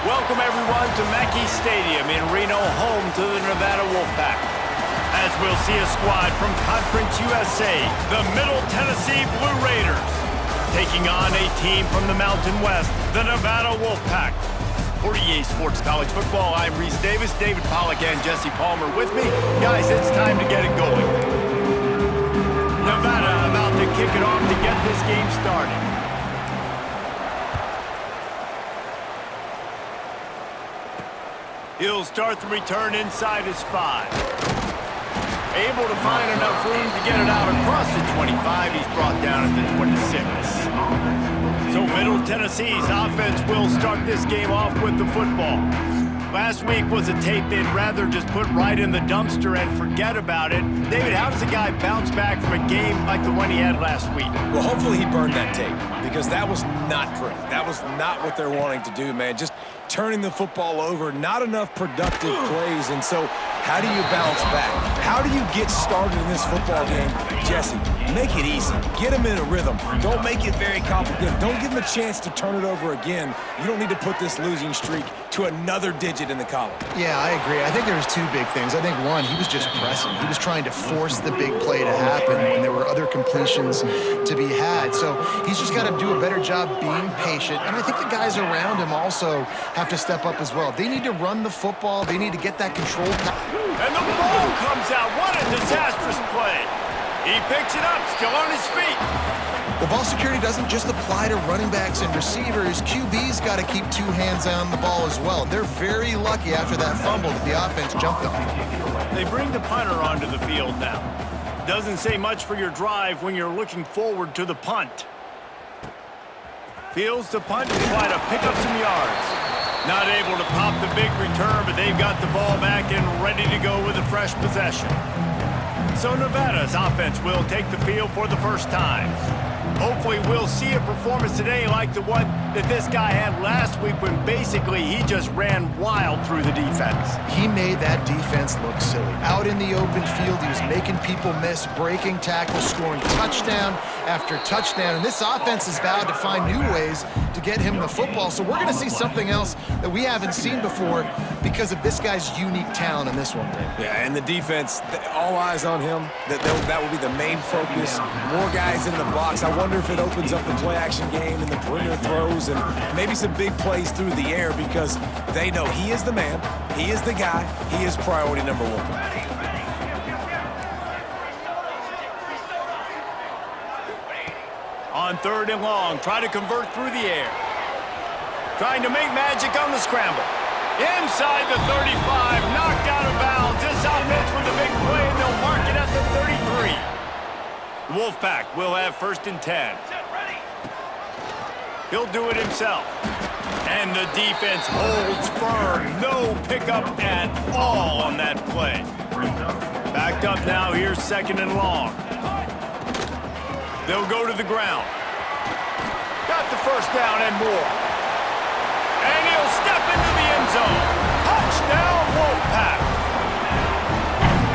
Welcome everyone to Mackey Stadium in Reno, home to the Nevada Wolfpack. As we'll see a squad from Conference USA, the Middle Tennessee Blue Raiders, taking on a team from the Mountain West, the Nevada Wolfpack. For EA Sports College Football, I'm Reese Davis, David Pollack and Jesse Palmer with me. Guys, it's time to get it going. Nevada about to kick it off to get this game started. He'll start the return inside his 5. Able to find enough room to get it out across the 25. He's brought down at the 26. So Middle Tennessee's offense will start this game off with the football. Last week was a tape they'd rather just put right in the dumpster and forget about it. David, how does a guy bounce back from a game like the one he had last week? Well, hopefully he burned that tape, because that was not pretty. That was not what they're wanting to do, man. Just turning the football over, not enough productive plays. And so how do you bounce back? How do you get started in this football game? Jesse, make it easy. Get him in a rhythm. Don't make it very complicated. Don't give him a chance to turn it over again. You don't need to put this losing streak to another digit in the column. Yeah, I agree. I think there was two big things. I think one, he was just pressing. He was trying to force the big play to happen when there were other completions to be had. So he's just got to do a better job being patient. And I think the guys around him also have to step up as well. They need to run the football. They need to get that control. And the ball comes out. What a disastrous play. He picks it up, still on his feet. Well, ball security doesn't just apply to running backs and receivers. QB's got to keep 2 hands on the ball as well. They're very lucky after that fumble that the offense jumped on. They bring the punter onto the field now. Doesn't say much for your drive when you're looking forward to the punt. Fields the punt to try to pick up some yards. Not able to pop the big return, but they've got the ball back and ready to go with a fresh possession. So Nevada's offense will take the field for the first time. Hopefully we'll see a performance today like the one that this guy had last week when basically he just ran wild through the defense. He made that defense look silly. Out in the open field, he was making people miss, breaking tackles, scoring touchdown after touchdown. And this offense has vowed to find new ways to get him the football. So we're going to see something else that we haven't seen before because of this guy's unique talent in this one, Dave. Yeah, and the defense, all eyes on him. That will be the main focus. More guys in the box. I wonder if it opens up the play-action game and the perimeter throws and maybe some big plays through the air, because they know he is the man, he is the guy, he is priority number 1. On 3rd and long, try to convert through the air. Trying to make magic on the scramble. Inside the 35, knocked out of bounds. This offense with a big play, and they'll mark it at the 33. The Wolfpack will have 1st and 10. He'll do it himself. And the defense holds firm. No pickup at all on that play. Backed up now, here's 2nd and long. They'll go to the ground. Got the 1st down and more. And he'll step into the end zone. Touchdown, Wolfpack.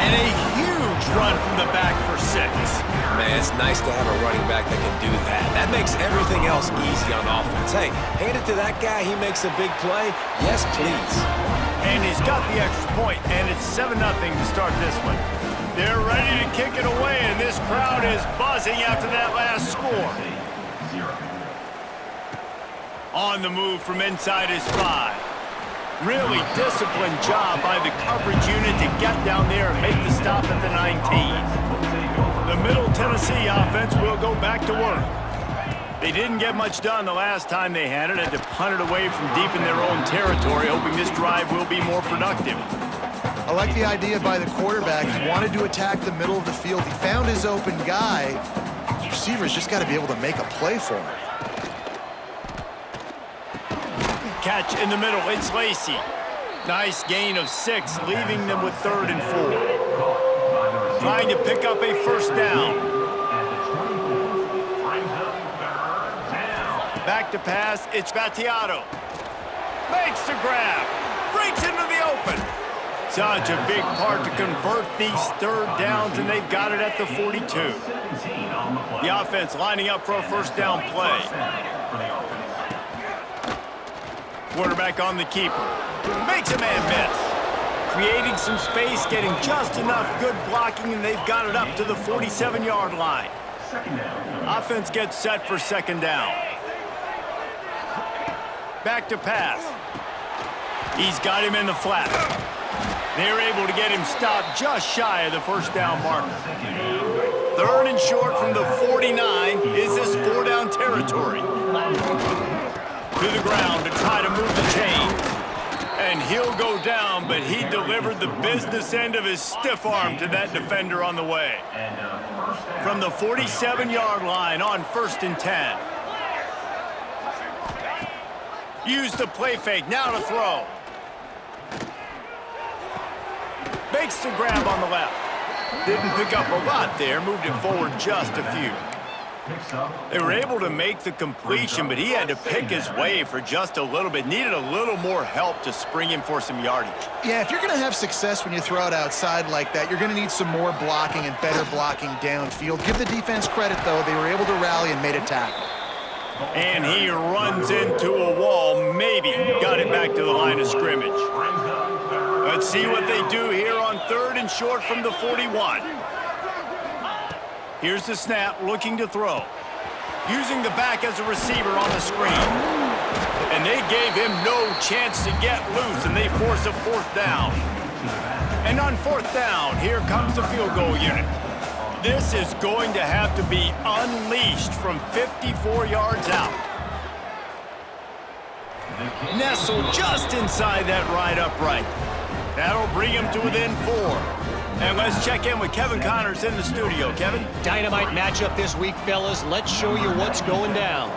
And a huge run from the back for 6. Man, it's nice to have a running back that can do that. That makes everything else easy on offense. Hey, hand it to that guy, he makes a big play. Yes, please. And he's got the extra point, and it's 7-0 to start this one. They're ready to kick it away, and this crowd is buzzing after that last score. On the move from inside his 5. Really disciplined job by the coverage unit to get down there and make the stop at the 19. The Middle Tennessee offense will go back to work. They didn't get much done the last time they had it. Had to punt it away from deep in their own territory, hoping this drive will be more productive. I like the idea by the quarterback. He wanted to attack the middle of the field. He found his open guy. The receiver's just got to be able to make a play for him. Catch in the middle, it's Lacey. Nice gain of 6, leaving them with 3rd and 4. Trying to pick up a 1st down. Back to pass, it's Battiato. Makes the grab, breaks into the open. Such a big part to convert these 3rd downs, and they've got it at the 42. The offense lining up for a 1st down play. Quarterback on the keeper. Makes a man miss. Creating some space, getting just enough good blocking, and they've got it up to the 47-yard line. Offense gets set for second down. Back to pass. He's got him in the flat. They're able to get him stopped just shy of the first down marker. Third and short from the 49. Is this four-down territory? To the ground to try to move the chains. And he'll go down, but he delivered the business end of his stiff arm to that defender on the way. From the 47-yard line on 1st and 10. Use the play fake, now to throw. Makes the grab on the left. Didn't pick up a lot there, moved it forward just a few. They were able to make the completion, but he had to pick his way for just a little bit. Needed a little more help to spring him for some yardage. Yeah, if you're going to have success when you throw it outside like that, you're going to need some more blocking and better blocking downfield. Give the defense credit, though. They were able to rally and made a tackle. And he runs into a wall, maybe got it back to the line of scrimmage. Let's see what they do here on 3rd and short from the 41. Here's the snap, looking to throw. Using the back as a receiver on the screen. And they gave him no chance to get loose, and they force a 4th down. And on 4th down, here comes the field goal unit. This is going to have to be unleashed from 54 yards out. Nestled just inside that right upright. That'll bring him to within 4. And let's check in with Kevin Connors in the studio. Kevin? Dynamite matchup this week, fellas. Let's show you what's going down.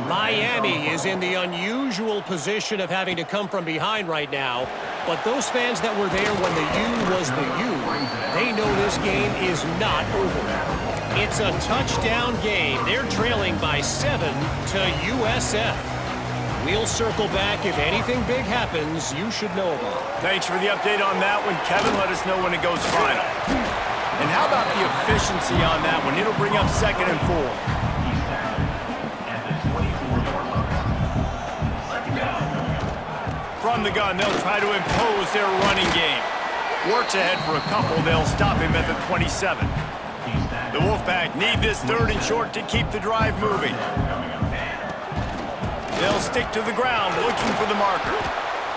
Miami is in the unusual position of having to come from behind right now. But those fans that were there when the U was the U, they know this game is not over. It's a touchdown game. They're trailing by 7 to USF. We'll circle back. If anything big happens, you should know about it. Thanks for the update on that one, Kevin. Let us know when it goes final. And how about the efficiency on that one? It'll bring up 2nd and 4. From the gun, they'll try to impose their running game. Works ahead for a couple. They'll stop him at the 27. The Wolfpack need this 3rd and short to keep the drive moving. They'll stick to the ground, looking for the marker.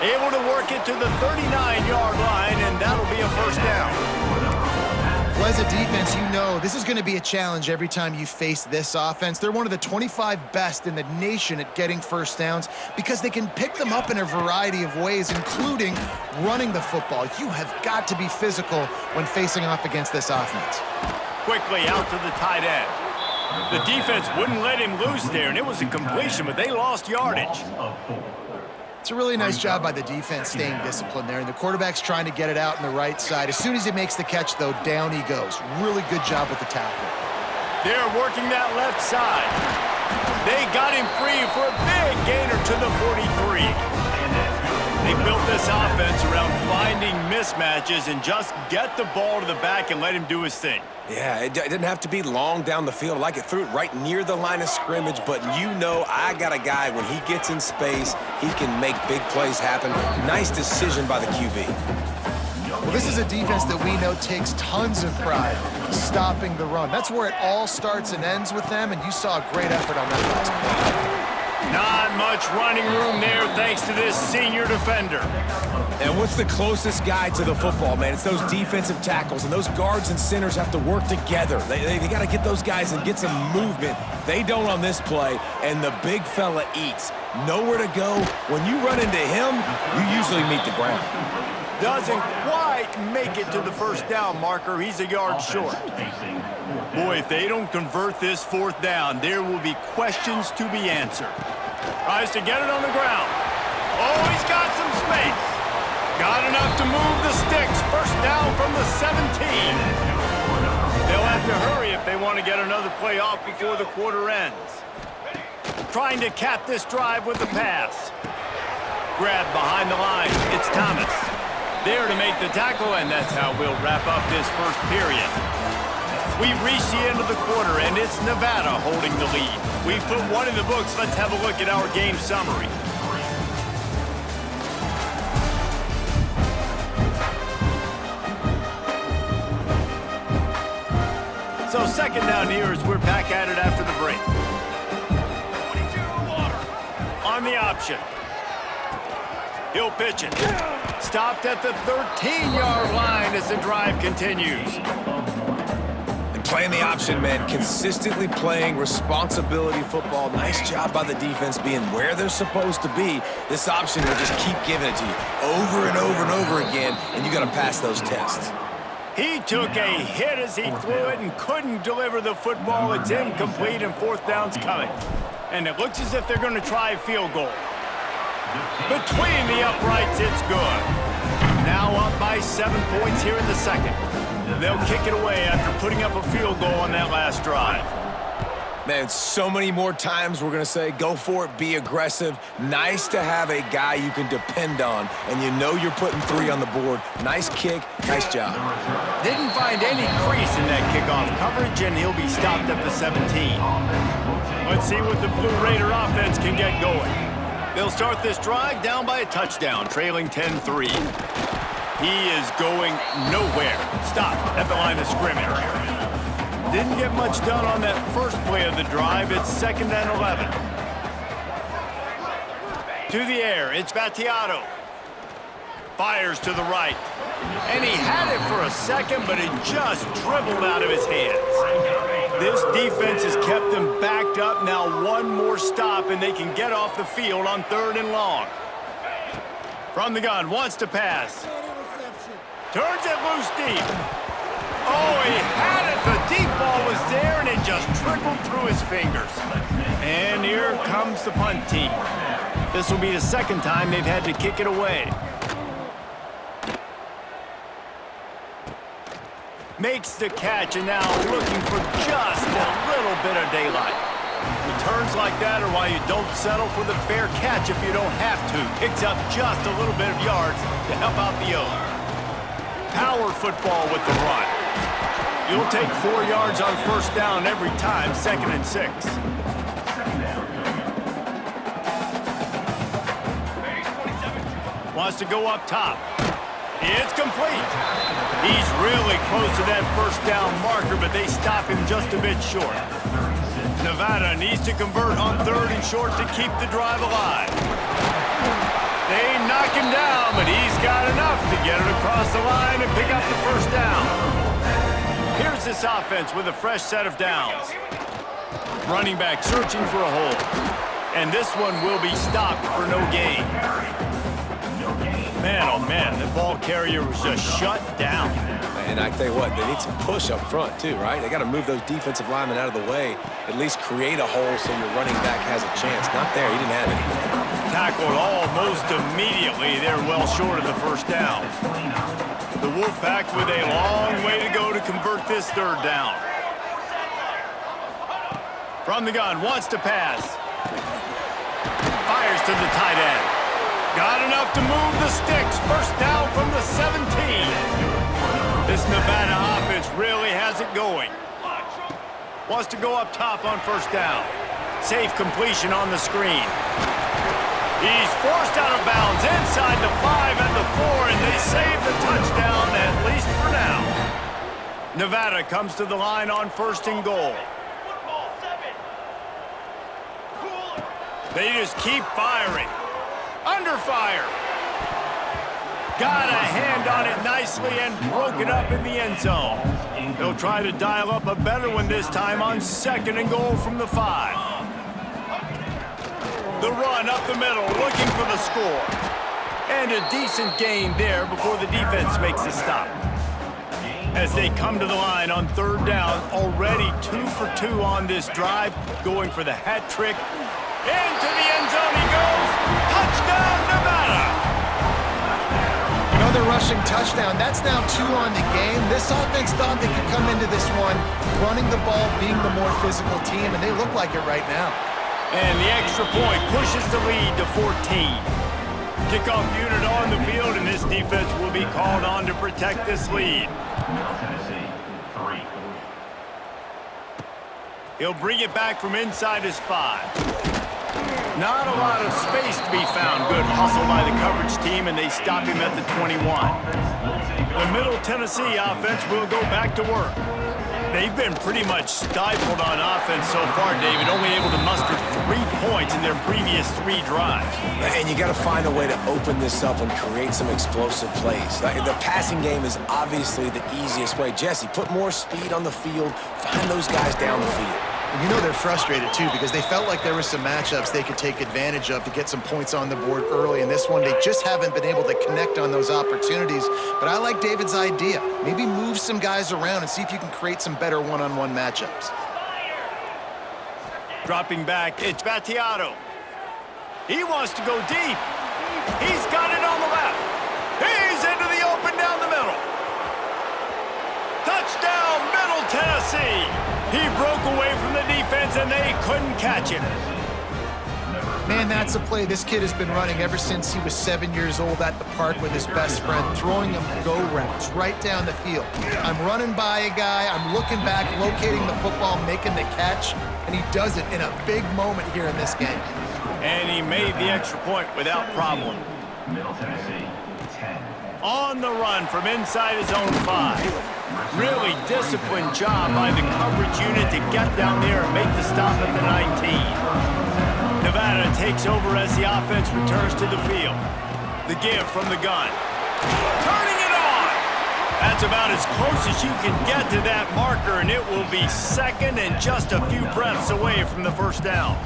Able to work it to the 39-yard line, and that'll be a 1st down. Well, as a defense, you know this is going to be a challenge every time you face this offense. They're one of the 25 best in the nation at getting 1st downs because they can pick them up in a variety of ways, including running the football. You have got to be physical when facing off against this offense. Quickly out to the tight end. The defense wouldn't let him loose there, and it was a completion, but they lost yardage. It's a really nice job by the defense staying disciplined there, and the quarterback's trying to get it out on the right side. As soon as he makes the catch, though, down he goes. Really good job with the tackle. They're working that left side. They got him free for a big gainer to the 43. They built this offense around finding mismatches and just get the ball to the back and let him do his thing. Yeah, it didn't have to be long down the field. Like it threw it right near the line of scrimmage, but you know I got a guy, when he gets in space, he can make big plays happen. Nice decision by the QB. Well, this is a defense that we know takes tons of pride stopping the run. That's where it all starts and ends with them, and you saw a great effort on that last play. Not much running room there thanks to this senior defender. And what's the closest guy to the football, man? It's those defensive tackles, and those guards and centers have to work together. They got to get those guys and get some movement. They don't on this play, and the big fella eats. Nowhere to go. When you run into him, you usually meet the ground. Doesn't quite make it to the 1st down marker. He's a yard short. Boy, if they don't convert this 4th down, there will be questions to be answered. Tries to get it on the ground. Oh, he's got some space. Got enough to move the sticks. 1st down from the 17. They'll have to hurry if they want to get another play off before the quarter ends. Trying to cap this drive with the pass. Grab behind the line. It's Thomas. There to make the tackle, and that's how we'll wrap up this 1st period. We've reached the end of the quarter, and it's Nevada holding the lead. We've put one in the books. Let's have a look at our game summary. second down here as we're back at it after the break. On the option. He'll pitch it. Stopped at the 13-yard line as the drive continues. And playing the option, man, consistently playing responsibility football. Nice job by the defense being where they're supposed to be. This option will just keep giving it to you over and over and over again, and you got to pass those tests. He took a hit as he threw it and couldn't deliver the football. It's incomplete and fourth down's coming. And it looks as if they're going to try a field goal. Between the uprights, it's good. Now up by 7 points here in the second. They'll kick it away after putting up a field goal on that last drive. Man, so many more times we're going to say, go for it, be aggressive. Nice to have a guy you can depend on, and you know you're putting 3 on the board. Nice kick, nice job. Didn't find any crease in that kickoff coverage, and he'll be stopped at the 17. Let's see what the Blue Raider offense can get going. They'll start this drive down by a touchdown, trailing 10-3. He is going nowhere. Stop at the line of scrimmage. Didn't get much done on that first play of the drive. It's 2nd and 11. To the air, it's Battiato. Fires to the right. And he had it for a second, but it just dribbled out of his hands. This defense has kept them backed up. Now one more stop, and they can get off the field on 3rd and long. From the gun, wants to pass. Turns it loose deep. Oh, he had it. The deep ball was there, and it just trickled through his fingers. And here comes the punt team. This will be the second time they've had to kick it away. Makes the catch, and now looking for just a little bit of daylight. Returns like that are why you don't settle for the fair catch if you don't have to. Picks up just a little bit of yards to help out the O. Power football with the run. You'll take 4 yards on first down every time, 2nd and 6. Wants to go up top. It's complete. He's really close to that first down marker, but they stop him just a bit short. Nevada needs to convert on 3rd and short to keep the drive alive. They knock him down, but he's got enough to get it across the line and pick up the first down. Here's this offense with a fresh set of downs. Running back searching for a hole. And this one will be stopped for no gain. Man, oh man, the ball carrier was just shut down. And I tell you what, they need some push up front too, right? They got to move those defensive linemen out of the way, at least create a hole so your running back has a chance. Not there, he didn't have any. Tackled almost immediately. They're well short of the first down. The Wolfpack with a long way to go to convert this 3rd down. From the gun, wants to pass. Fires to the tight end. Got enough to move the sticks. First down from the 17. This Nevada offense really has it going. Wants to go up top on first down. Safe completion on the screen. He's forced out of bounds inside the 5 and the 4, and they save the touchdown, at least for now. Nevada comes to the line on 1st and goal. They just keep firing. Under fire. Got a hand on it nicely and broke it up in the end zone. They'll try to dial up a better one this time on 2nd and goal from the 5. The run up the middle, looking for the score. And a decent gain there before the defense makes a stop. As they come to the line on 3rd down, already 2 for 2 on this drive, going for the hat trick. Into the end zone he goes. Touchdown, Nevada! Another rushing touchdown. That's now 2 on the game. This offense thought they could come into this one running the ball, being the more physical team, and they look like it right now. And the extra point pushes the lead to 14. Kickoff unit on the field, and this defense will be called on to protect this lead. He'll bring it back from inside his 5. Not a lot of space to be found. Good hustle by the coverage team, and they stop him at the 21. The Middle Tennessee offense will go back to work. They've been pretty much stifled on offense so far, David, only able to muster 3 points in their previous 3 drives. And you got to find a way to open this up and create some explosive plays. The passing game is obviously the easiest way. Jesse, put more speed on the field, find those guys down the field. And you know they're frustrated, too, because they felt like there were some matchups they could take advantage of to get some points on the board early. In this one, they just haven't been able to connect on those opportunities. But I like David's idea. Maybe move some guys around and see if you can create some better one-on-one matchups. Dropping back, it's Battiato. He wants to go deep. He's got it on the left. He's into the open down the middle. Touchdown, Middle Tennessee. He broke away from the defense, and they couldn't catch him. Man, that's a play this kid has been running ever since he was 7 years old at the park with his best friend, throwing him go routes right down the field. I'm running by a guy, I'm looking back, locating the football, making the catch, and he does it in a big moment here in this game. And he made the extra point without problem. On the run from inside his own 5. Really disciplined job by the coverage unit to get down there and make the stop at the 19. Nevada takes over as the offense returns to the field. The give from the gun. Turning it on! That's about as close as you can get to that marker, and it will be second and just a few breaths away from the first down.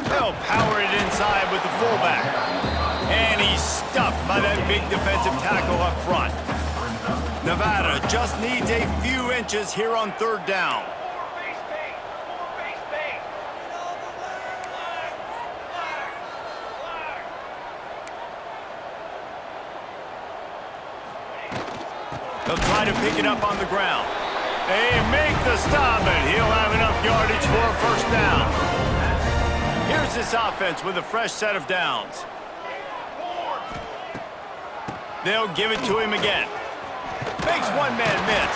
They'll power it inside with the fullback. And he's stuffed by that big defensive tackle up front. Nevada just needs a few inches here on 3rd down. They'll try to pick it up on the ground. They make the stop, and he'll have enough yardage for a first down. Here's this offense with a fresh set of downs. They'll give it to him again. Makes one man miss.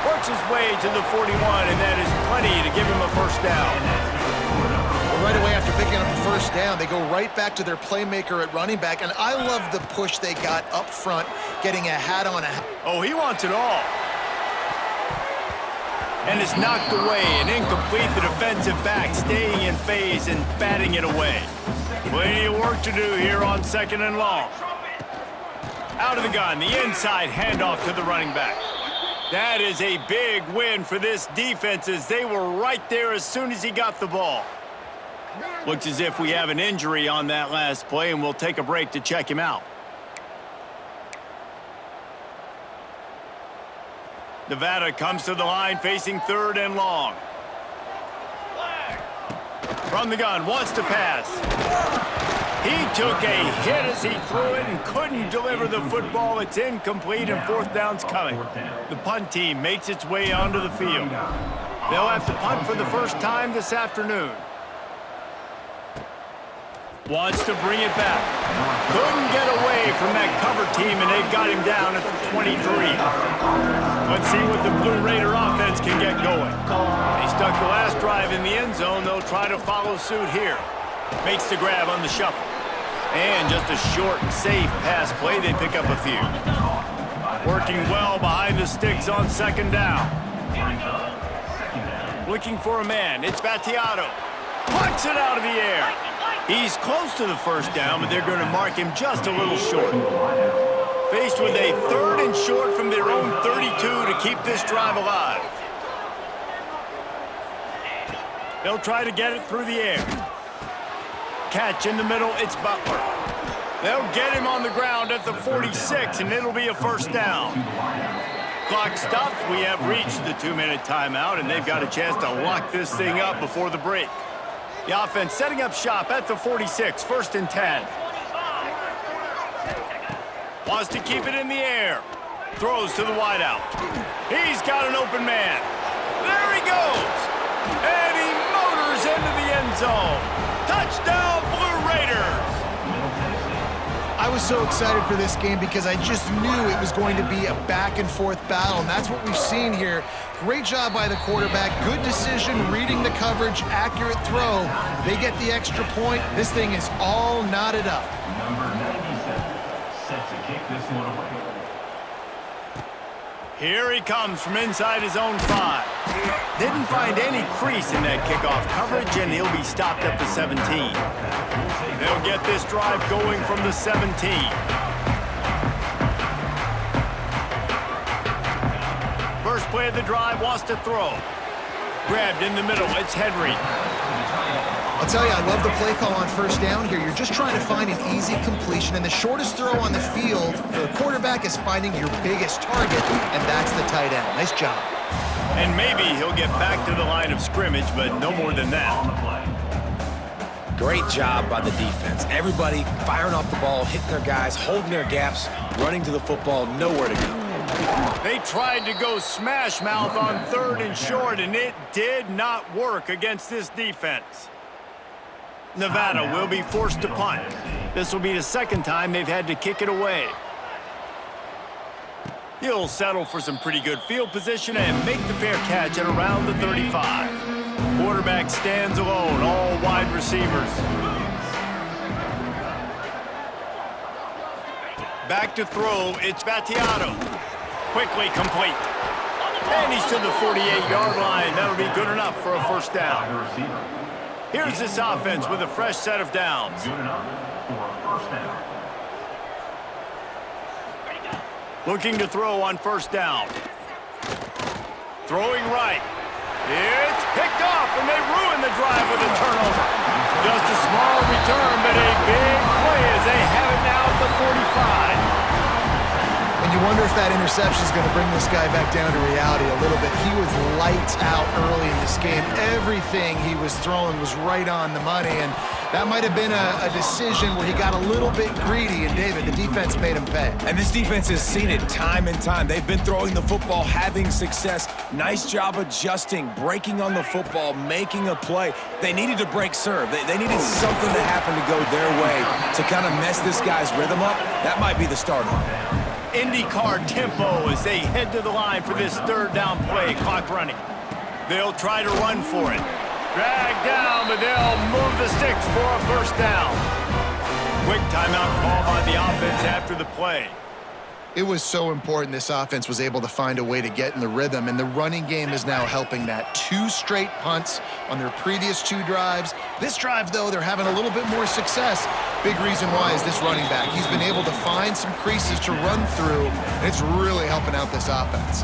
Works his way to the 41, and that is plenty to give him a first down. Well, right away after picking up the first down, they go right back to their playmaker at running back, and I love the push they got up front, getting a hat on a hat. Oh, he wants it all. And it's knocked away and incomplete. The defensive back staying in phase and batting it away. Plenty of work to do here on 2nd and long. Out of the gun, the inside handoff to the running back. That is a big win for this defense as they were right there as soon as he got the ball. Looks as if we have an injury on that last play, and we'll take a break to check him out. Nevada comes to the line facing 3rd and long. From the gun, wants to pass. He took a hit as he threw it and couldn't deliver the football. It's incomplete and 4th down's coming. The punt team makes its way onto the field. They'll have to punt for the first time this afternoon. Wants to bring it back. Couldn't get away from that cover team, and they've got him down at the 23. Let's see what the Blue Raider offense can get going. They stuck the last drive in the end zone. They'll try to follow suit here. Makes the grab on the shuffle. And just a short, safe pass play. They pick up a few. Working well behind the sticks on 2nd down. Looking for a man. It's Battiato. Punts it out of the air. He's close to the first down, but they're going to mark him just a little short. Faced with a 3rd and short from their own 32 to keep this drive alive. They'll try to get it through the air. Catch in the middle, it's Butler. They'll get him on the ground at the 46, and it'll be a first down. Clock stops. We have reached the 2-minute timeout, and they've got a chance to lock this thing up before the break. The offense setting up shop at the 46, 1st and 10. Wants to keep it in the air. Throws to the wideout. He's got an open man. There he goes. And he motors into the end zone. Touchdown, Blue Raiders. I was so excited for this game because I just knew it was going to be a back-and-forth battle, and that's what we've seen here. Great job by the quarterback, good decision, reading the coverage, accurate throw. They get the extra point. This thing is all knotted up. Number 97 set to kick this one away. Here he comes from inside his own 5. Didn't find any crease in that kickoff coverage, and he'll be stopped at the 17. They'll get this drive going from the 17. First play of the drive, wants to throw. Grabbed in the middle, it's Henry. I'll tell you, I love the play call on first down here. You're just trying to find an easy completion, and the shortest throw on the field for the quarterback is finding your biggest target, and that's the tight end. Nice job. And maybe he'll get back to the line of scrimmage, but no more than that. Great job by the defense. Everybody firing off the ball, hitting their guys, holding their gaps, running to the football, nowhere to go. They tried to go smash mouth on 3rd and short, and it did not work against this defense. Nevada will be forced to punt. This will be the second time they've had to kick it away. He'll settle for some pretty good field position and make the fair catch at around the 35. Quarterback stands alone, all wide receivers. Back to throw, it's Battiato. Quickly complete. And he's to the 48-yard line. That'll be good enough for a first down. Here's this offense with a fresh set of downs. Looking to throw on first down. Throwing right. It's picked off, and they ruin the drive with a turnover. Just a small return, but a big play as they have it now at the 45. And you wonder if that interception is going to bring this guy back down to reality a little bit. He was lights out early in this game. Everything he was throwing was right on the money, and that might have been a decision where he got a little bit greedy, and David, the defense made him pay. And this defense has seen it time and time. They've been throwing the football, having success. Nice job adjusting, breaking on the football, making a play. They needed to break serve. They needed something to happen to go their way to kind of mess this guy's rhythm up. That might be the start of it. IndyCar tempo as they head to the line for this 3rd down play. Clock running. They'll try to run for it. Drag down, but they'll move the sticks for a first down. Quick timeout call by the offense after the play. It was so important this offense was able to find a way to get in the rhythm, and the running game is now helping that. 2 straight punts on their previous 2 drives. This drive, though, they're having a little bit more success. Big reason why is this running back. He's been able to find some creases to run through, and it's really helping out this offense.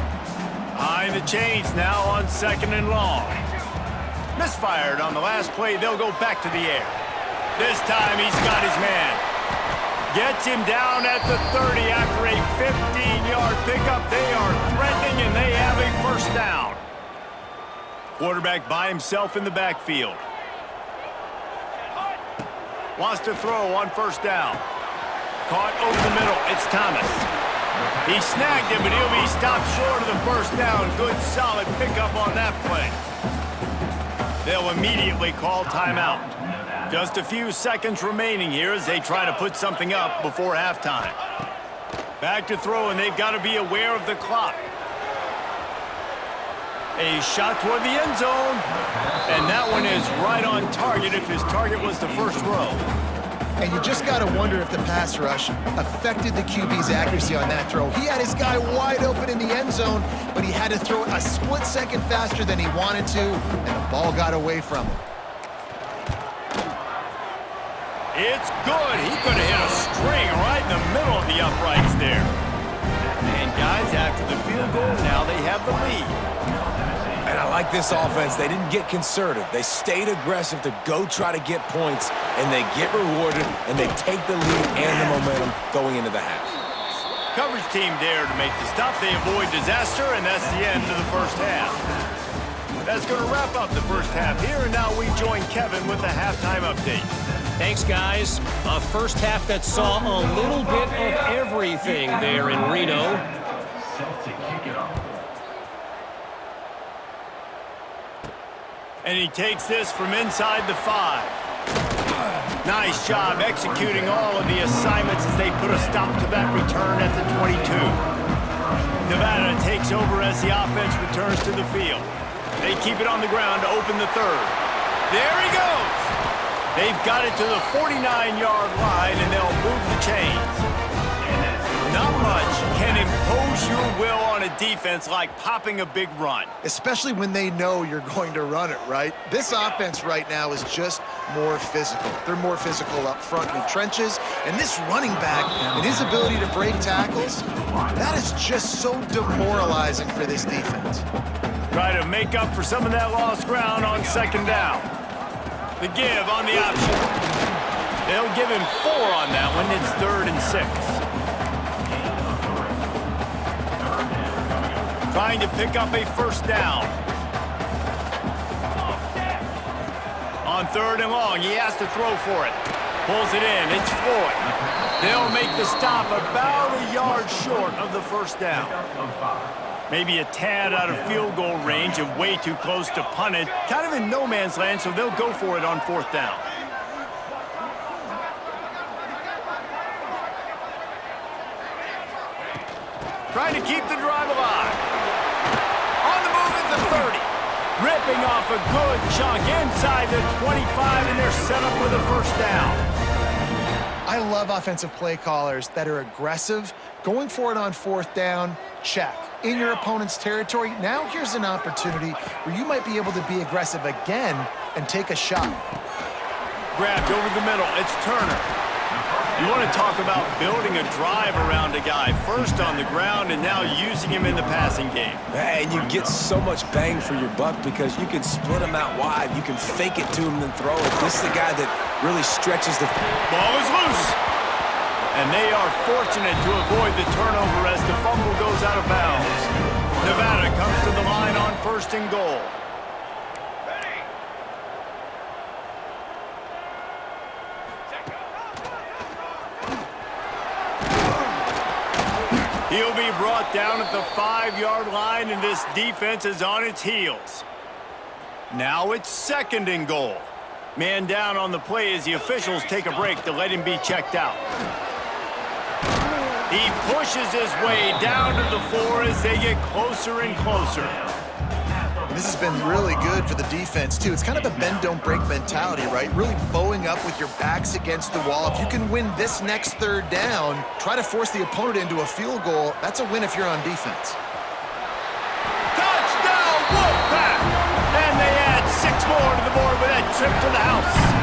High the chains now on 2nd and long. Misfired on the last play. They'll go back to the air. This time he's got his man. Gets him down at the 30 after a 15-yard pickup. They are threatening, and they have a first down. Quarterback by himself in the backfield. Wants to throw on first down. Caught over the middle. It's Thomas. He snagged him, but he'll be stopped short of the first down. Good, solid pickup on that play. They'll immediately call timeout. Just a few seconds remaining here as they try to put something up before halftime. Back to throw, and they've got to be aware of the clock. A shot toward the end zone, and that one is right on target if his target was the first row. And you just got to wonder if the pass rush affected the QB's accuracy on that throw. He had his guy wide open in the end zone, but he had to throw it a split second faster than he wanted to, and the ball got away from him. It's good. He could have hit a string right in the middle of the uprights there. And guys, after the field goal, now they have the lead. And I like this offense. They didn't get conservative. They stayed aggressive to go try to get points, and they get rewarded, and they take the lead and the momentum going into the half. Coverage team there to make the stop. They avoid disaster, and that's the end of the first half. That's going to wrap up the first half here, and now we join Kevin with the halftime update. Thanks, guys. A first half that saw a little bit of everything there in Reno. And he takes this from inside the 5. Nice job executing all of the assignments as they put a stop to that return at the 22. Nevada takes over as the offense returns to the field. They keep it on the ground to open the 3rd. There he goes! They've got it to the 49-yard line, and they'll move the chains. Not much. can impose your will on a defense like popping a big run. Especially when they know you're going to run it, right? This offense right now is just more physical. They're more physical up front in the trenches, and this running back and his ability to break tackles, that is just so demoralizing for this defense. Try to make up for some of that lost ground on second down. The give on the option. They'll give him 4 on that one. It's 3rd and 6. Trying to pick up a first down. On 3rd and long, he has to throw for it. Pulls it in. It's Floyd. They'll make the stop about a yard short of the first down. Maybe a tad out of field goal range and way too close to punt it. Kind of in no man's land, so they'll go for it on 4th down. Trying to keep the drive alive. On the move at the 30. Ripping off a good chunk inside the 25, and they're set up with a first down. I love offensive play callers that are aggressive. Going for it on 4th down, check. In your opponent's territory, now here's an opportunity where you might be able to be aggressive again and take a shot. Grabbed over the middle. It's Turner. You want to talk about building a drive around a guy. First on the ground and now using him in the passing game. And you get so much bang for your buck because you can split him out wide. You can fake it to him and then throw it. This is the guy that really stretches the... Ball is loose. And they are fortunate to avoid the turnover as the fumble goes out of bounds. Nevada comes to the line on 1st and goal. He'll be brought down at the 5-yard line, and this defense is on its heels. Now it's 2nd and goal. Man down on the play as the officials take a break to let him be checked out. He pushes his way down to the 4 as they get closer and closer. This has been really good for the defense, too. It's kind of a bend-don't-break mentality, right? Really bowing up with your backs against the wall. If you can win this next 3rd down, try to force the opponent into a field goal. That's a win if you're on defense. Touchdown, Wolfpack! And they add 6 more to the board with that trip to the house.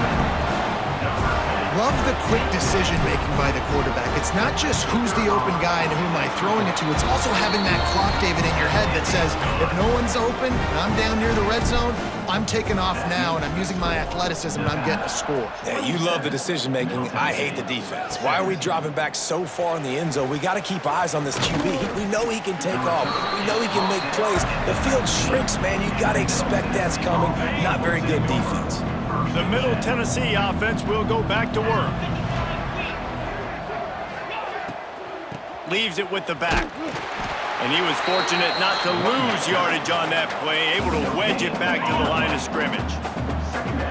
Love the quick decision-making by the quarterback. It's not just who's the open guy and who am I throwing it to. It's also having that clock, David, in your head that says, if no one's open and I'm down near the red zone, I'm taking off now and I'm using my athleticism and I'm getting a score. Yeah, you love the decision-making. I hate the defense. Why are we dropping back so far in the end zone? We got to keep eyes on this QB. We know he can take off. We know he can make plays. The field shrinks, man. You got to expect that's coming. Not very good defense. The Middle Tennessee offense will go back to work. Leaves it with the back. And he was fortunate not to lose yardage on that play, able to wedge it back to the line of scrimmage.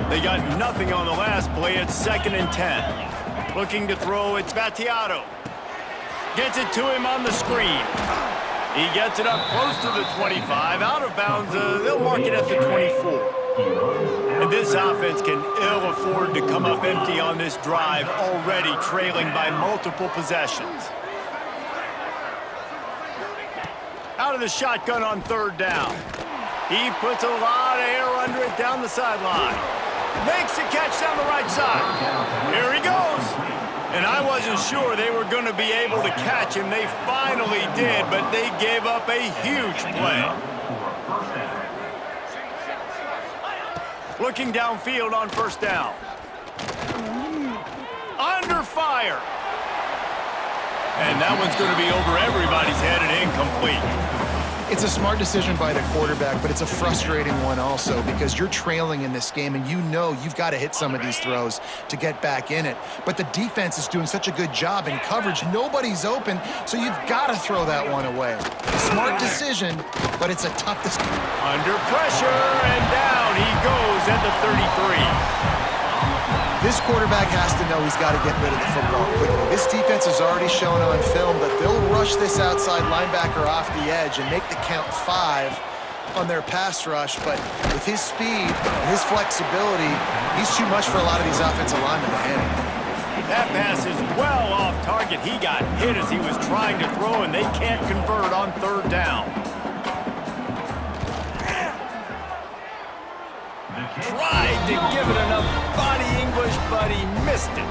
They got nothing on the last play. It's 2nd and 10. Looking to throw, it's Battiato. Gets it to him on the screen. He gets it up close to the 25. Out of bounds, they'll mark it at the 24. And this offense can ill afford to come up empty on this drive, already trailing by multiple possessions. Out of the shotgun on 3rd down. He puts a lot of air under it down the sideline. Makes the catch down the right side. Here he goes. And I wasn't sure they were going to be able to catch him. They finally did, but they gave up a huge play. Looking downfield on 1st down. Under fire. And that one's going to be over everybody's head and incomplete. It's a smart decision by the quarterback, but it's a frustrating one also because you're trailing in this game and you know you've got to hit some of these throws to get back in it. But the defense is doing such a good job in coverage. Nobody's open, so you've got to throw that one away. Smart decision, but it's a tough decision. Under pressure, and down he goes at the 33. This quarterback has to know he's got to get rid of the football quickly. This defense has already shown on film that they'll rush this outside linebacker off the edge and make the count 5 on their pass rush, but with his speed and his flexibility, he's too much for a lot of these offensive linemen to handle. That pass is well off target. he got hit as he was trying to throw, and they can't convert on third down. Tried to give it enough body English, but he missed it.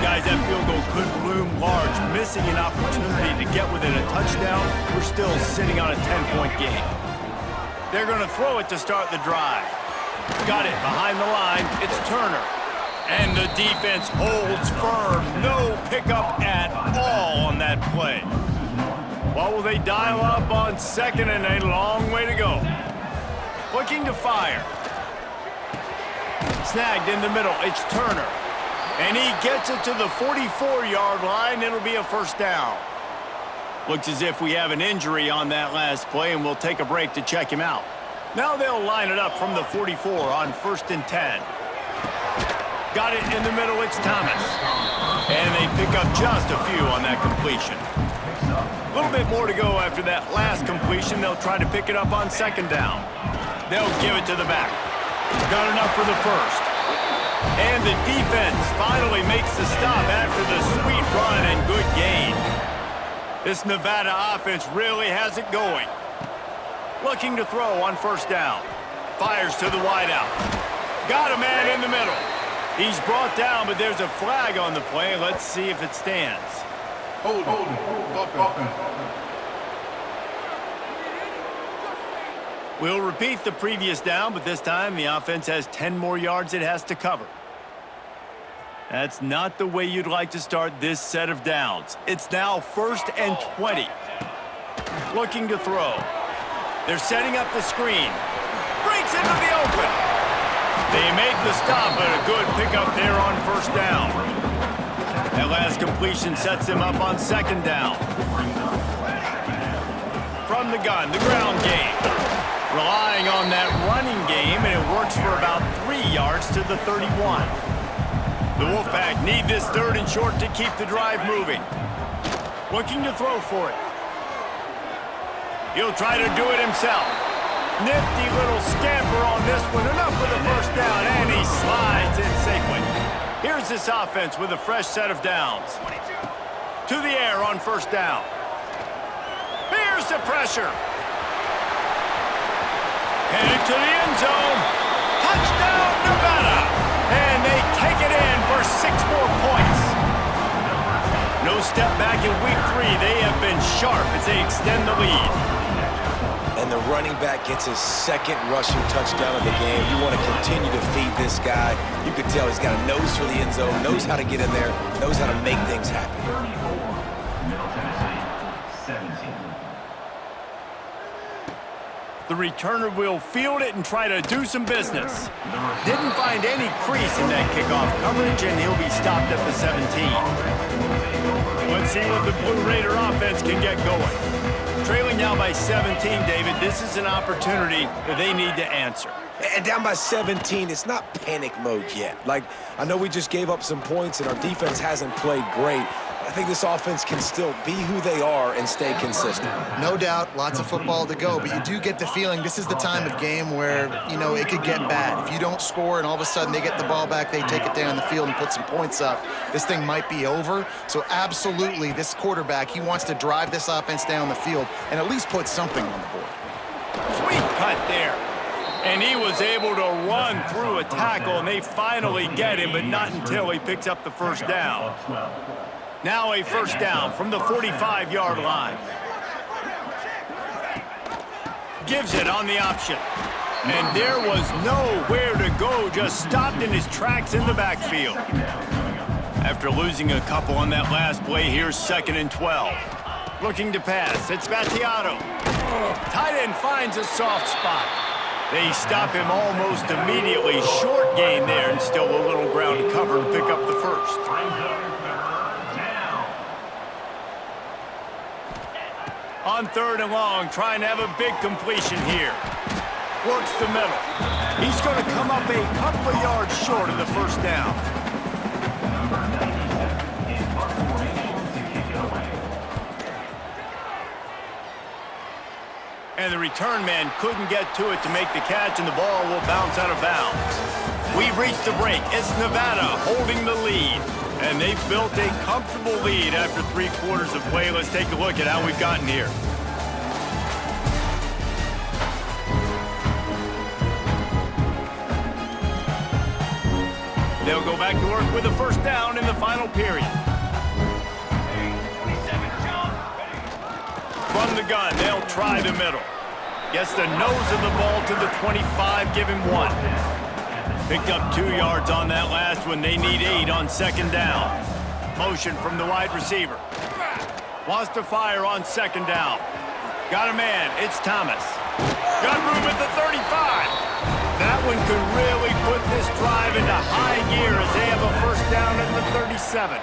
Guys, that field goal could loom large. Missing an opportunity to get within a touchdown. We're still sitting on a 10-point game. They're going to throw it to start the drive. Got it behind the line. It's Turner. And the defense holds firm. No pickup at all on that play. What will they dial up on second and a long way to go? Looking to fire. Snagged in the middle. It's Turner. And he gets it to the 44-yard line. It'll be a first down. Looks as if we have an injury on that last play, and we'll take a break to check him out. Now they'll line it up from the 44 on 1st and 10. Got it in the middle, it's Thomas. And they pick up just a few on that completion. A little bit more to go after that last completion. They'll try to pick it up on 2nd down. They'll give it to the back. Got enough for the first. And the defense finally makes the stop after the sweet run and good gain. This Nevada offense really has it going. Looking to throw on 1st down. Fires to the wideout. Got a man in the middle. He's brought down, but there's a flag on the play. Let's see if it stands. Hold. We'll repeat the previous down, but this time the offense has 10 more yards it has to cover. That's not the way you'd like to start this set of downs. It's now 1st and 20. Looking to throw. They're setting up the screen. Breaks into the open. They make the stop, but a good pickup there on 1st down. That last completion sets them up on 2nd down. From the gun, the ground game. Relying on that running game, and it works for about 3 yards to the 31. The Wolfpack need this 3rd and short to keep the drive moving. Looking to throw for it. He'll try to do it himself. Nifty little scamper on this one. Enough for the 1st down, and he slides in safely. Here's this offense with a fresh set of downs. To the air on 1st down. Here's the pressure. Headed to the end zone. Touchdown, Nevada. And they take it in for 6 more points. No step back in week 3. They have been sharp as they extend the lead. And the running back gets his 2nd rushing touchdown of the game. You want to continue to feed this guy. You can tell he's got a nose for the end zone, knows how to get in there, knows how to make things happen. The returner will field it and try to do some business. Didn't find any crease in that kickoff coverage, and he'll be stopped at the 17. Let's see what the Blue Raider offense can get going. Trailing now by 17, David. This is an opportunity that they need to answer. And down by 17, it's not panic mode yet. Like, I know we just gave up some points and our defense hasn't played great. I think this offense can still be who they are and stay consistent. No doubt, lots of football to go, but you do get the feeling this is the time of game where, you know, it could get bad. If you don't score and all of a sudden they get the ball back, they take it down the field and put some points up, this thing might be over. So absolutely, this quarterback, he wants to drive this offense down the field and at least put something on the board. Sweet cut there. And he was able to run through a tackle, and they finally get him, but not until he picks up the 1st down. Now a 1st down from the 45-yard line. Gives it on the option. And there was nowhere to go, just stopped in his tracks in the backfield. After losing a couple on that last play, here's 2nd and 12. Looking to pass, it's Battiato. Tight end finds a soft spot. They stop him almost immediately. Short gain there, and still a little ground to cover to pick up the 1st. On 3rd and long, trying to have a big completion here. Works the middle. He's going to come up a couple of yards short of the 1st down. And the return man couldn't get to it to make the catch, and the ball will bounce out of bounds. We've reached the break. It's Nevada holding the lead. And they've built a comfortable lead after 3 quarters of play. Let's take a look at how we've gotten here. They'll go back to work with a first down in the final period. From the gun, they'll try the middle. Gets the nose of the ball to the 25, give him 1. Picked up 2 yards on that last one. They need 8 on second down. Motion from the wide receiver. Wants to fire on second down. Got a man. It's Thomas. Got room at the 35. That one could really put this drive into high gear as they have a first down at the 37.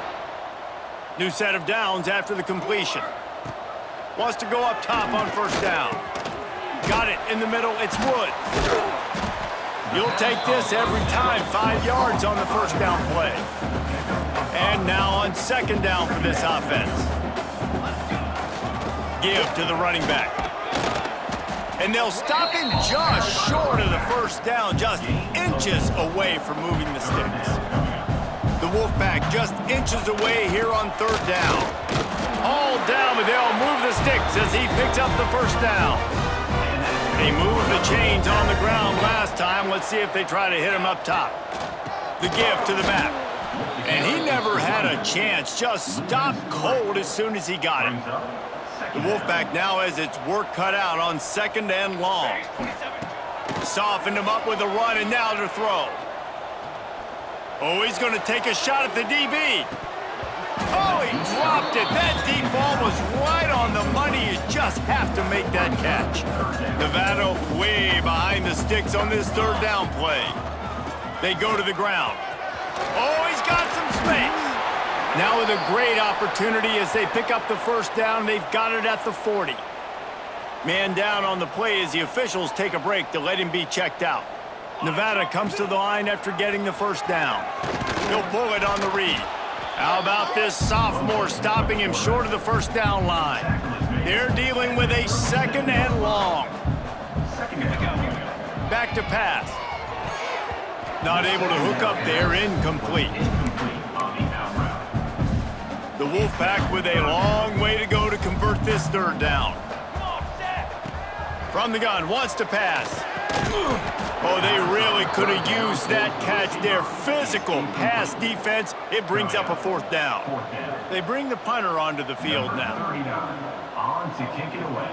New set of downs after the completion. Wants to go up top on first down. Got it in the middle. It's Woods. You'll take this every time. 5 yards on the first down play. And now on second down for this offense. Give to the running back. And they'll stop him just short of the first down, just inches away from moving the sticks. The Wolfpack just inches away here on third down. All down, but they'll move the sticks as he picks up the first down. They moved the chains on the ground last time. Let's see if they try to hit him up top. The give to the back. And he never had a chance. Just stopped cold as soon as he got it. The Wolfpack now has its work cut out on second and long. Softened him up with a run, and now to throw. Oh, he's going to take a shot at the DB. Oh, he dropped it. That deep ball was right on the money. You just have to make that catch. Nevada way behind the sticks on this third down play. They go to the ground. Oh, he's got some space. Now with a great opportunity as they pick up the first down. They've got it at the 40. Man down on the play as the officials take a break to let him be checked out. Nevada comes to the line after getting the first down. He'll pull it on the read. How about this sophomore stopping him short of the first down line? They're dealing with a second and long. Back to pass. Not able to hook up there, incomplete. The Wolfpack with a long way to go to convert this third down. From the gun, wants to pass. Oh, they really could have used that catch there. Physical pass defense. It brings up a fourth down. They bring the punter onto the field now. On to kick it away.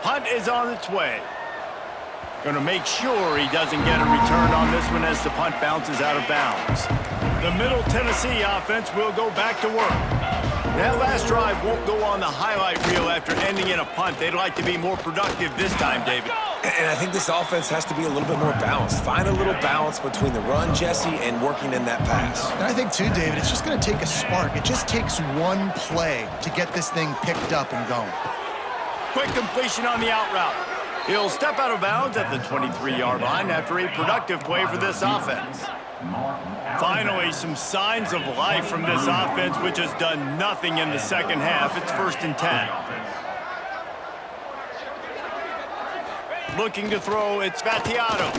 Punt is on its way. Going to make sure he doesn't get a return on this one as the punt bounces out of bounds. The Middle Tennessee offense will go back to work. That last drive won't go on the highlight reel after ending in a punt. They'd like to be more productive this time, David. And I think this offense has to be a little bit more balanced. Find a little balance between the run, Jesse, and working in that pass. And I think, too, David, it's just going to take a spark. It just takes one play to get this thing picked up and going. Quick completion on the out route. He'll step out of bounds at the 23-yard line after a productive play for this offense. Finally, some signs of life from this offense, which has done nothing in the second half. It's 1st and 10. Looking to throw, it's Vattiato.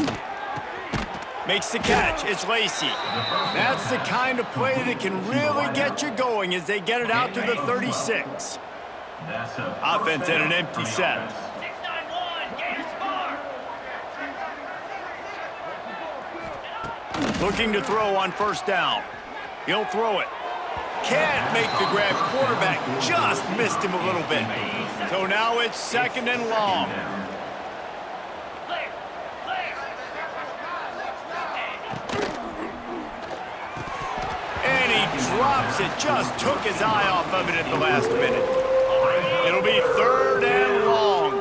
Makes the catch, it's Lacey. That's the kind of play that can really get you going as they get it out to the 36. Offense at an empty set. Looking to throw on first down. He'll throw it. Can't make the grab. Quarterback just missed him a little bit. So now it's 2nd and long. And he drops it. Just took his eye off of it at the last minute. It'll be 3rd and long.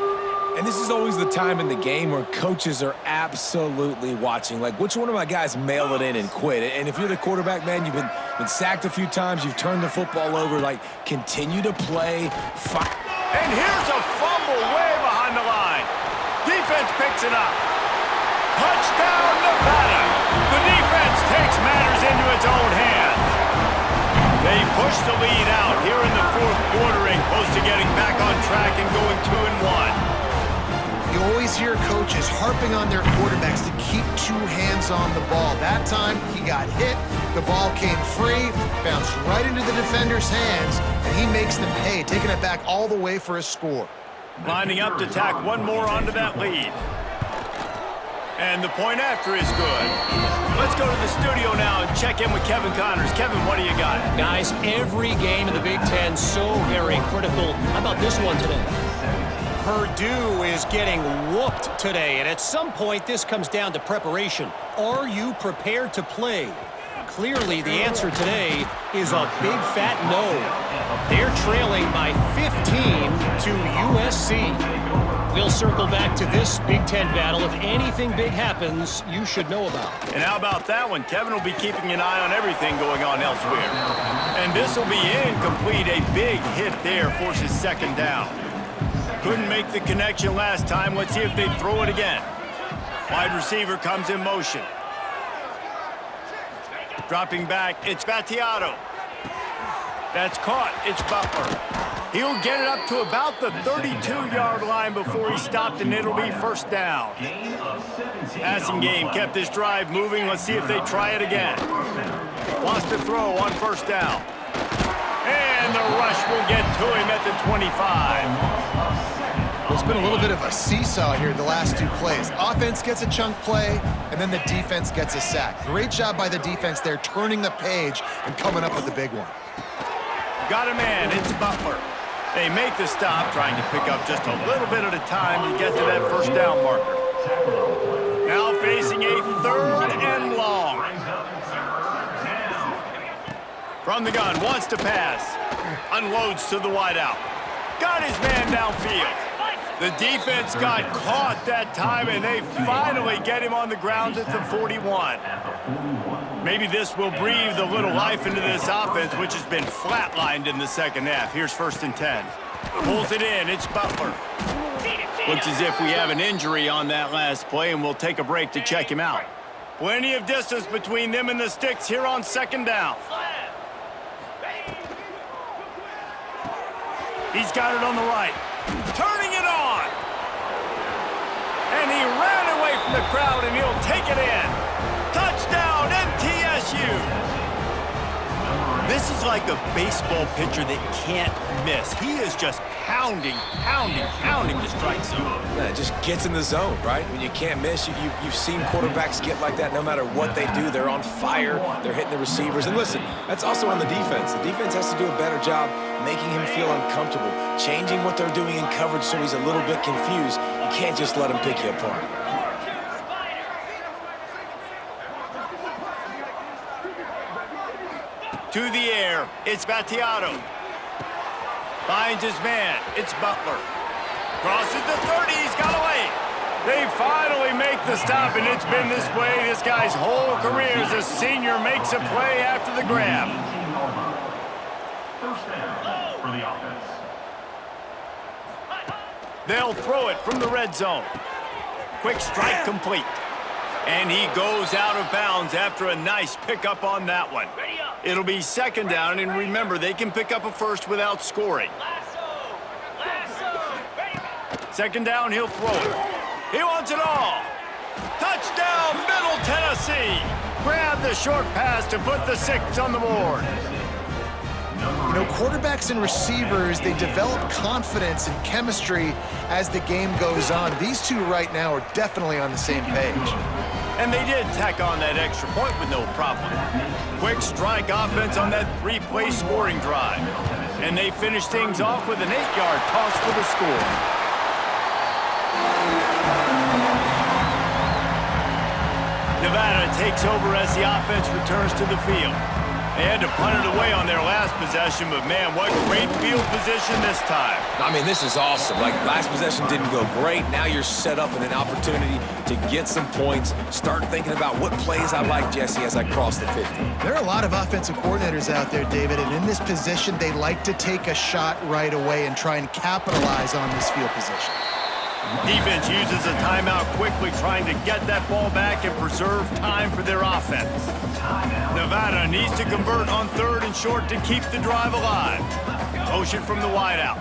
And this is always the time in the game where coaches are absolutely watching. Like, which one of my guys mail it in and quit? And if you're the quarterback, man, you've been sacked a few times, you've turned the football over, like, continue to play. And here's a fumble way behind the line. Defense picks it up. Touchdown, Nevada. The defense takes matters into its own hands. They push the lead out here in the 4th quarter and close to getting back on track and going 2-1. The always hear coaches harping on their quarterbacks to keep 2 hands on the ball. That time, he got hit, the ball came free, bounced right into the defender's hands, and he makes them pay, taking it back all the way for a score. Lining up to tack one more onto that lead. And the point after is good. Let's go to the studio now and check in with Kevin Connors. Kevin, what do you got? Guys, every game in the Big Ten so very critical. How about this one today? Purdue is getting whooped today, and at some point this comes down to preparation. Are you prepared to play? Clearly, the answer today is a big fat no. They're trailing by 15 to USC. We'll circle back to this Big Ten battle. If anything big happens, you should know about. And how about that one? Kevin will be keeping an eye on everything going on elsewhere. And this will be incomplete. A big hit there forces second down. Couldn't make the connection last time. Let's see if they throw it again. Wide receiver comes in motion. Dropping back, it's Vattiato. That's caught, it's Butler. He'll get it up to about the 32-yard line before he's stopped, and it'll be first down. Passing game kept this drive moving. Let's see if they try it again. Wants to throw on first down. And the rush will get to him at the 25. It's been a little bit of a seesaw here the last 2 plays. Offense gets a chunk play, and then the defense gets a sack. Great job by the defense there, turning the page and coming up with the big one. Got a man, it's Butler. They make the stop, trying to pick up just a little bit at a time to get to that first down marker. Now facing a 3rd and long. From the gun, wants to pass. Unloads to the wideout. Got his man downfield. The defense got caught that time, and they finally get him on the ground at the 41. Maybe this will breathe a little life into this offense, which has been flatlined in the second half. Here's 1st and 10. Pulls it in. It's Butler. Looks as if we have an injury on that last play, and we'll take a break to check him out. Plenty of distance between them and the sticks here on 2nd down. He's got it on the right. Turning it on. And he ran away from the crowd, and he'll take it in. Touchdown, MTSU. This is like a baseball pitcher that can't miss. He is just pounding the strike zone. Yeah, it just gets in the zone, right? When you can't miss, you've seen quarterbacks get like that no matter what they do. They're on fire. They're hitting the receivers. And listen, that's also on the defense. The defense has to do a better job making him feel uncomfortable, changing what they're doing in coverage so he's a little bit confused. You can't just let him pick you apart. To the air, it's Vattiato. Finds his man, it's Butler. Crosses the 30, he's got away. They finally make the stop, and it's been this way this guy's whole career as a senior makes a play after the grab. First down for the offense. They'll throw it from the red zone. Quick strike complete. And he goes out of bounds after a nice pickup on that one. It'll be 2nd down, and remember, they can pick up a first without scoring. 2nd down, he'll throw it. He wants it all. Touchdown, Middle Tennessee. Grab the short pass to put the 6 on the board. You know, quarterbacks and receivers, they develop confidence and chemistry as the game goes on. These two right now are definitely on the same page. And they did tack on that extra point with no problem. Quick strike offense on that 3-play scoring drive. And they finish things off with an 8-yard toss for the score. Nevada takes over as the offense returns to the field. They had to punt it away on their last possession, but man, what great field position this time. I mean, this is awesome. Like, last possession didn't go great. Now you're set up in an opportunity to get some points. Start thinking about what plays I like, Jesse, as I cross the 50. There are a lot of offensive coordinators out there, David, and in this position, they like to take a shot right away and try and capitalize on this field position. Defense uses a timeout quickly, trying to get that ball back and preserve time for their offense. Nevada needs to convert on 3rd and short to keep the drive alive. Motion from the wideout.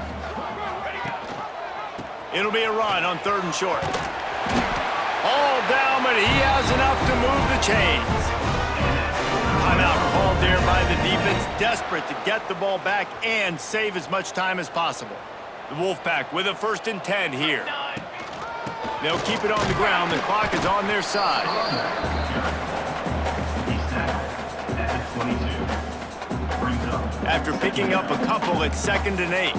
It'll be a run on 3rd and short. All down, but he has enough to move the chains. Timeout called there by the defense, desperate to get the ball back and save as much time as possible. The Wolfpack with a 1st and 10 here. They'll keep it on the ground. The clock is on their side. After picking up a couple, it's 2nd and 8.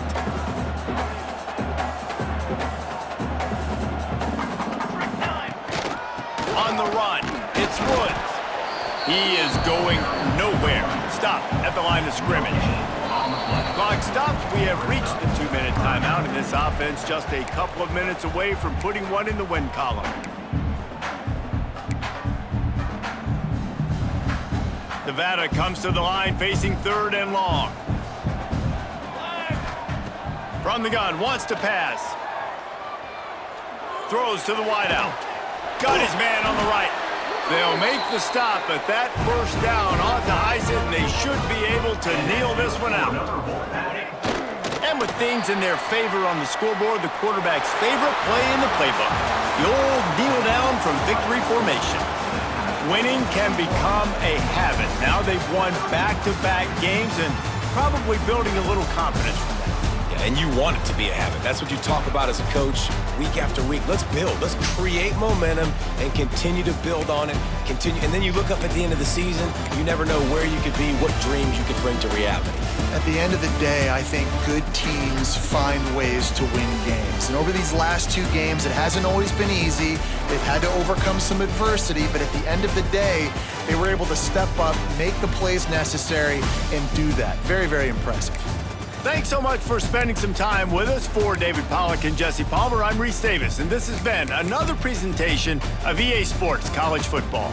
On the run, it's Woods. He is going nowhere. Stop at the line of scrimmage. Clock stops. We have reached the 2-minute timeout, and this offense just a couple of minutes away from putting one in the win column. Nevada comes to the line facing 3rd and long. From the gun, wants to pass. Throws to the wideout. Got his man on the right. They'll make the stop, but that 1st down ought to ice it, and they should be able to kneel this one out. And with things in their favor on the scoreboard, the quarterback's favorite play in the playbook, the old kneel down from victory formation. Winning can become a habit. Now they've won back-to-back games and probably building a little confidence from that. Yeah, and you want it to be a habit. That's what you talk about as a coach week after week. Let's build. Let's create momentum and continue to build on it. Continue, and then you look up at the end of the season, you never know where you could be, what dreams you could bring to reality. At the end of the day, I think good teams find ways to win games. And over these last 2 games, it hasn't always been easy. They've had to overcome some adversity, but at the end of the day, they were able to step up, make the plays necessary, and do that. Very, very impressive. Thanks so much for spending some time with us. For David Pollack and Jesse Palmer, I'm Reese Davis, and this has been another presentation of EA Sports College Football.